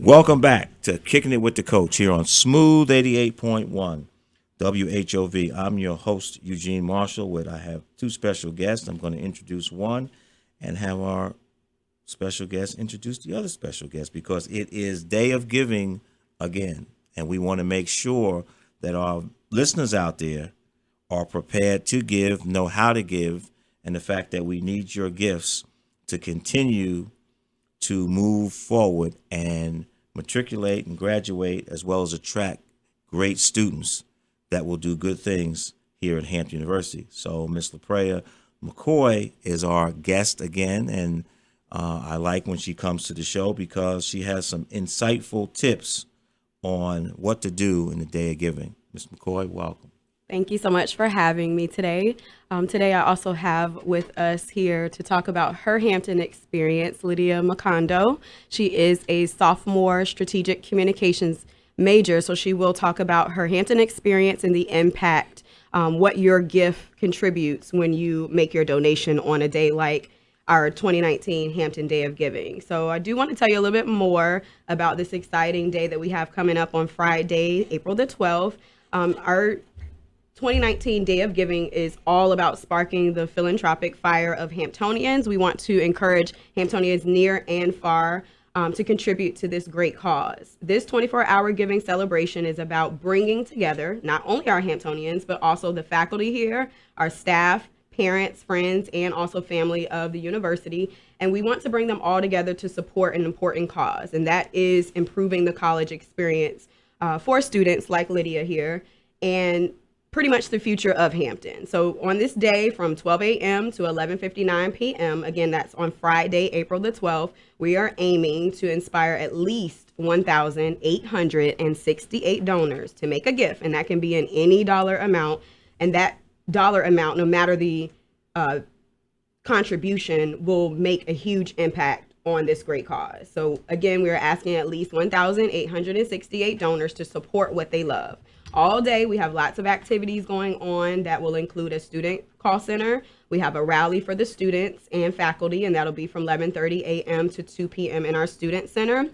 Welcome back to Kicking It with the Coach here on Smooth 88.1 WHOV. I'm your host, Eugene Marshall, I have two special guests. I'm going to introduce one and have our special guest introduce the other special guest because it is Day of Giving again. And we want to make sure that our listeners out there are prepared to give, know how to give, and the fact that we need your gifts to continue to move forward and matriculate and graduate, as well as attract great students that will do good things here at Hampton University. So Miss Lapraya Mccoy is our guest again, and I like when she comes to the show because she has some insightful tips on what to do in the Day of Giving. Ms. McCoy, welcome. Thank you so much for having me today. Today I also have with us here to talk about her Hampton experience, Lydia Makondo. She is a sophomore strategic communications major, so she will talk about her Hampton experience and the impact, what your gift contributes when you make your donation on a day like our 2019 Hampton Day of Giving. So I do want to tell you a little bit more about this exciting day that we have coming up on Friday, April the 12th. Our 2019 Day of Giving is all about sparking the philanthropic fire of Hamptonians. We want to encourage Hamptonians near and far to contribute to this great cause. This 24-hour giving celebration is about bringing together not only our Hamptonians, but also the faculty here, our staff, parents, friends, and also family of the university. And we want to bring them all together to support an important cause, and that is improving the college experience for students like Lydia here, and pretty much the future of Hampton. So on this day from 12 a.m. to 11:59 p.m., again, that's on Friday, April the 12th, we are aiming to inspire at least 1,868 donors to make a gift, and that can be in any dollar amount. And that dollar amount, no matter the contribution, will make a huge impact on this great cause. So again, we are asking at least 1,868 donors to support what they love. All day, we have lots of activities going on that will include a student call center. We have a rally for the students and faculty, and that'll be from 11:30 a.m. to 2 p.m. in our student center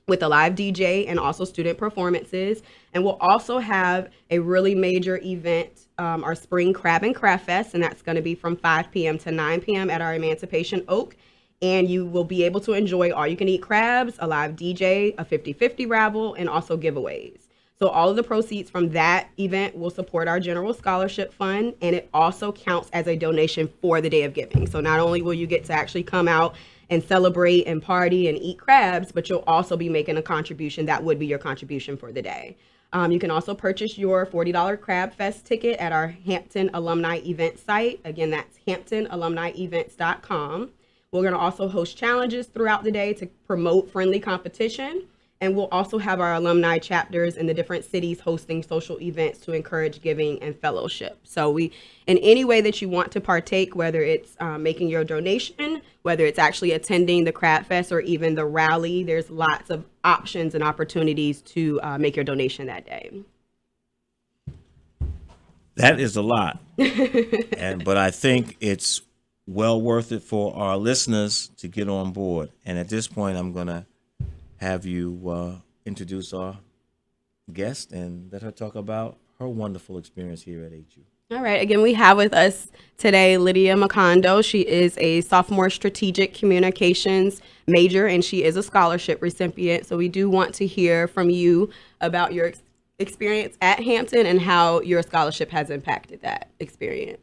with a live DJ and also student performances. And we'll also have a really major event, our Spring Crab and Craft Fest, and that's going to be from 5 p.m. to 9 p.m. at our Emancipation Oak. And you will be able to enjoy all-you-can-eat crabs, a live DJ, a 50-50 raffle, and also giveaways. So all of the proceeds from that event will support our general scholarship fund, and it also counts as a donation for the Day of Giving. So not only will you get to actually come out and celebrate and party and eat crabs, but you'll also be making a contribution that would be your contribution for the day. You can also purchase your $40 Crab Fest ticket at our Hampton Alumni Event site. Again, that's hamptonalumnievents.com. We're going to also host challenges throughout the day to promote friendly competition. And we'll also have our alumni chapters in the different cities hosting social events to encourage giving and fellowship. So in any way that you want to partake, whether it's making your donation, whether it's actually attending the Crab Fest or even the rally, there's lots of options and opportunities to make your donation that day. That is a lot, but I think it's well worth it for our listeners to get on board. And at this point, I'm going to have you introduce our guest and let her talk about her wonderful experience here at HU. All right. Again, we have with us today Lydia Makondo. She is a sophomore strategic communications major, and she is a scholarship recipient. So we do want to hear from you about your experience at Hampton and how your scholarship has impacted that experience.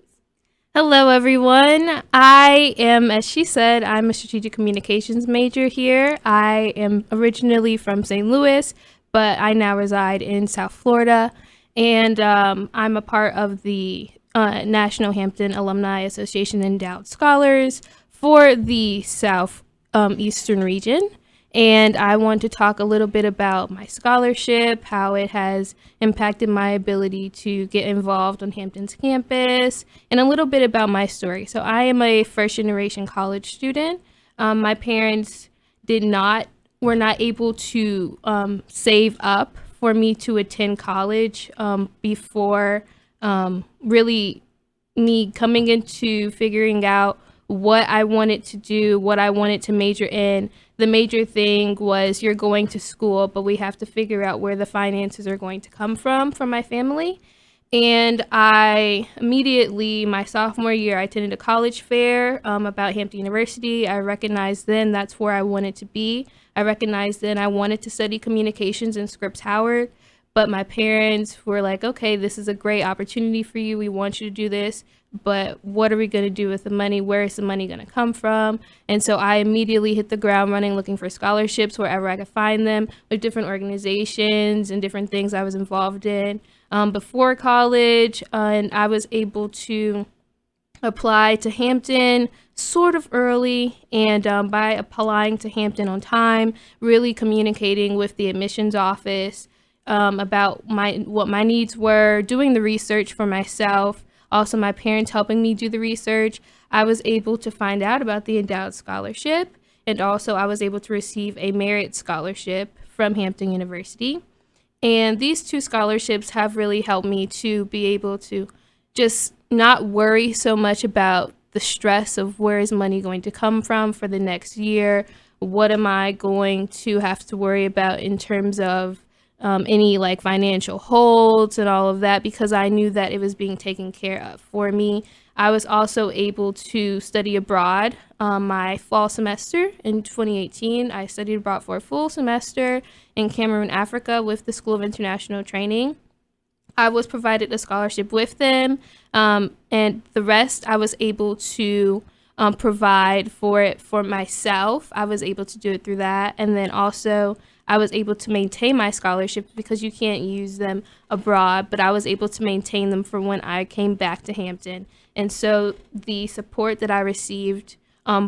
Hello, everyone. I am, as she said, I'm a strategic communications major here. I am originally from St. Louis, but I now reside in South Florida, and I'm a part of the National Hampton Alumni Association Endowed Scholars for the South Eastern region. And I want to talk a little bit about my scholarship, how it has impacted my ability to get involved on Hampton's campus, and a little bit about my story. So I am a first-generation college student. My parents were not able to save up for me to attend college before really me coming into figuring out what I wanted to do, what I wanted to major in. The major thing was you're going to school, but we have to figure out where the finances are going to come from my family. And I immediately, my sophomore year, I attended a college fair about Hampton University. I recognized then that's where I wanted to be. I recognized then I wanted to study communications in Scripps Howard, but my parents were like, okay, this is a great opportunity for you. We want you to do this, but what are we going to do with the money? Where is the money going to come from? And so I immediately hit the ground running, looking for scholarships wherever I could find them with different organizations and different things I was involved in before college. And I was able to apply to Hampton sort of early, and by applying to Hampton on time, really communicating with the admissions office about what my needs were, doing the research for myself, also my parents helping me do the research, I was able to find out about the endowed scholarship, and also I was able to receive a merit scholarship from Hampton University. And these two scholarships have really helped me to be able to just not worry so much about the stress of where is money going to come from for the next year. What am I going to have to worry about in terms of any like financial holds and all of that, because I knew that it was being taken care of for me. I was also able to study abroad my fall semester in 2018. I studied abroad for a full semester in Cameroon, Africa with the School of International Training. I was provided a scholarship with them, and the rest I was able to provide for it for myself. I was able to do it through that. And then also I was able to maintain my scholarships because you can't use them abroad, but I was able to maintain them for when I came back to Hampton. And so the support that I received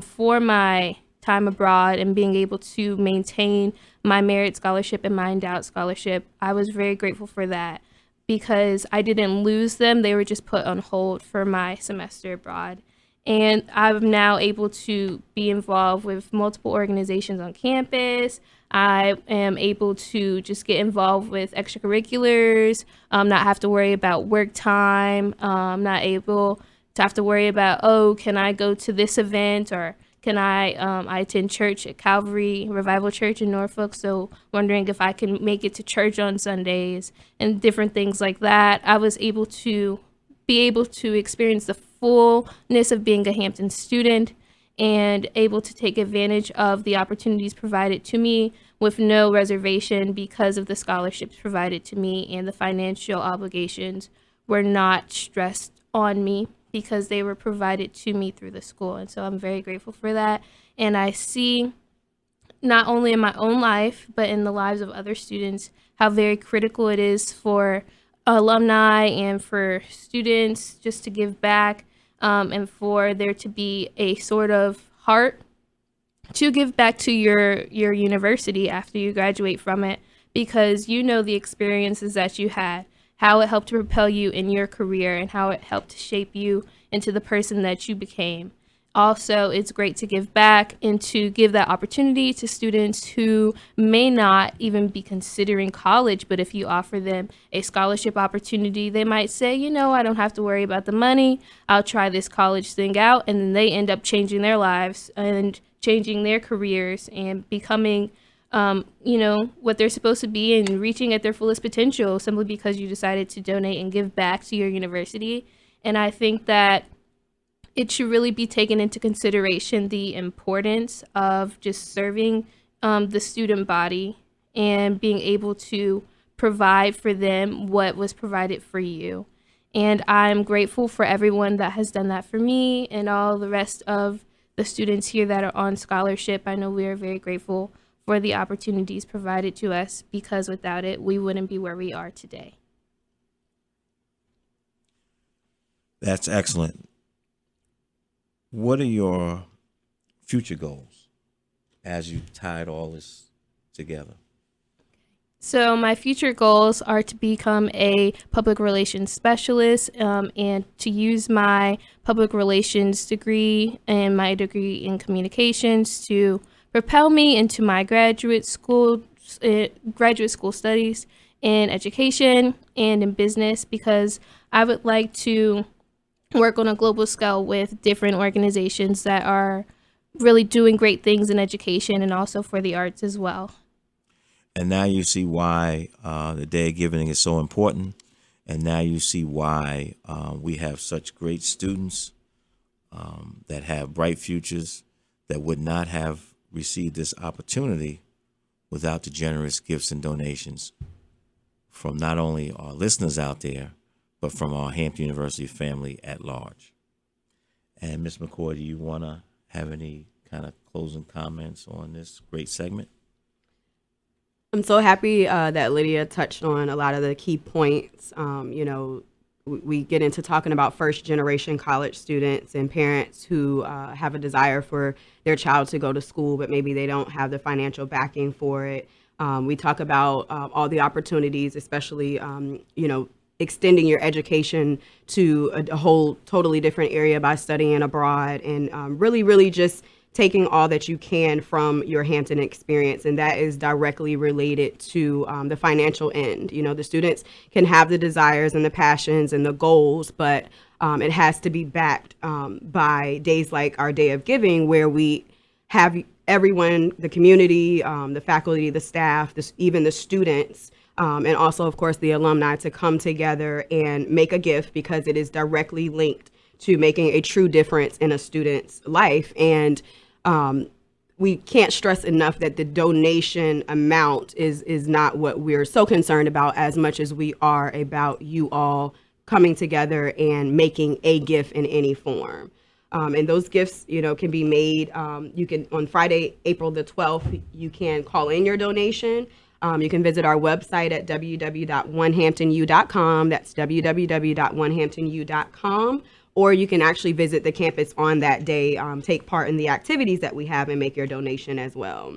for my time abroad and being able to maintain my merit scholarship and my endowed scholarship, I was very grateful for that because I didn't lose them. They were just put on hold for my semester abroad. And I'm now able to be involved with multiple organizations on campus. I am able to just get involved with extracurriculars, not have to worry about work time, not able to have to worry about, oh, can I go to this event, or can I attend church at Calvary Revival Church in Norfolk, so wondering if I can make it to church on Sundays and different things like that. I was able to experience the fullness of being a Hampton student and able to take advantage of the opportunities provided to me with no reservation because of the scholarships provided to me, and the financial obligations were not stressed on me because they were provided to me through the school. And so I'm very grateful for that. And I see not only in my own life, but in the lives of other students, how very critical it is for alumni and for students just to give back, and for there to be a sort of heart to give back to your university after you graduate from it, because you know the experiences that you had, how it helped to propel you in your career, and how it helped to shape you into the person that you became. Also, it's great to give back and to give that opportunity to students who may not even be considering college, but if you offer them a scholarship opportunity, they might say, you know, I don't have to worry about the money. I'll try this college thing out. And then they end up changing their lives and changing their careers and becoming, what they're supposed to be and reaching at their fullest potential simply because you decided to donate and give back to your university. And I think that it should really be taken into consideration the importance of just serving the student body and being able to provide for them what was provided for you. And I'm grateful for everyone that has done that for me and all the rest of the students here that are on scholarship. I know we are very grateful for the opportunities provided to us, because without it, we wouldn't be where we are today. That's excellent. What are your future goals as you tied all this together? So my future goals are to become a public relations specialist, and to use my public relations degree and my degree in communications to propel me into my graduate school studies in education and in business, because I would like to work on a global scale with different organizations that are really doing great things in education and also for the arts as well. And now you see why the Day of Giving is so important. And now you see why we have such great students that have bright futures that would not have received this opportunity without the generous gifts and donations from not only our listeners out there, but from our Hampton University family at large. And Ms. McCoy, do you want to have any kind of closing comments on this great segment? I'm so happy that Lydia touched on a lot of the key points. We get into talking about first generation college students and parents who have a desire for their child to go to school, but maybe they don't have the financial backing for it. We talk about all the opportunities, especially, extending your education to a whole totally different area by studying abroad, and really just taking all that you can from your Hampton experience. And that is directly related to the financial end. The students can have the desires and the passions and the goals, but it has to be backed by days like our Day of Giving, where we have everyone, the community, the faculty, the staff, even the students, and also, of course, the alumni, to come together and make a gift, because it is directly linked to making a true difference in a student's life. And we can't stress enough that the donation amount is not what we're so concerned about, as much as we are about you all coming together and making a gift in any form. And those gifts, can be made. You can, on Friday, April the 12th, you can call in your donation. You can visit our website at www.onehamptonu.com. That's www.onehamptonu.com. Or you can actually visit the campus on that day, take part in the activities that we have, and make your donation as well.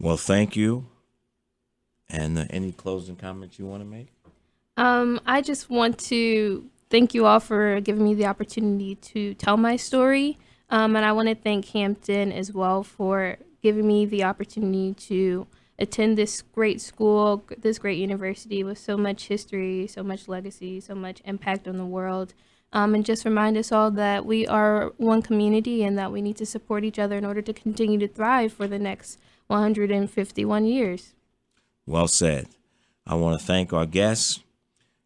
Well, thank you. And any closing comments you want to make? I just want to thank you all for giving me the opportunity to tell my story. And I want to thank Hampton as well for giving me the opportunity to attend this great school, this great university with so much history, so much legacy, so much impact on the world. And just remind us all that we are one community and that we need to support each other in order to continue to thrive for the next 151 years. Well said. I want to thank our guests.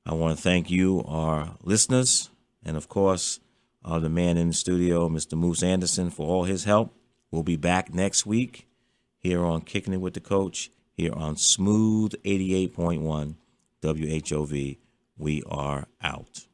I want to thank you, our listeners, and of course, the man in the studio, Mr. Moose Anderson, for all his help. We'll be back next week here on Kicking It With the Coach, here on Smooth 88.1 WHOV. We are out.